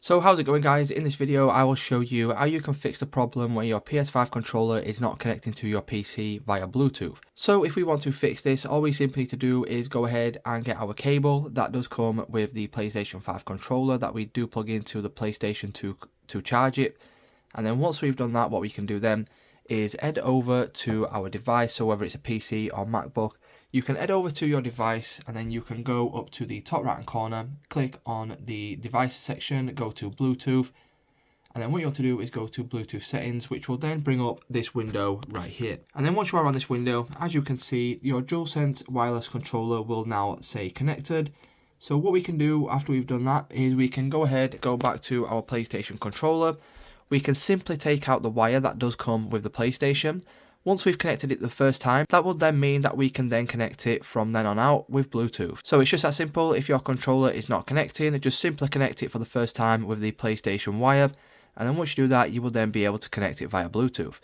So how's it going, guys? In this video I will show you how you can fix the problem where your PS5 controller is not connecting to your PC via Bluetooth. So if we want to fix this, all we simply need to do is go ahead and get our cable that does come with the PlayStation 5 controller that we do plug into the PlayStation to charge it. And then once we've done that, what we can do then is head over to our device. So whether it's a PC or MacBook, you can head over to your device and then you can go up to the top right hand corner, click on the device section, go to Bluetooth, and then what you want to do is go to Bluetooth settings, which will then bring up this window right here. And then once you are on this window, as you can see, your DualSense wireless controller will now say connected. So what we can do after we've done that is we can go ahead, go back to our PlayStation controller. We can simply take out the wire that does come with the PlayStation. Once we've connected it the first time, that will then mean that we can then connect it from then on out with Bluetooth. So it's just that simple. If your controller is not connecting, just simply connect it for the first time with the PlayStation wire. And then once you do that, you will then be able to connect it via Bluetooth.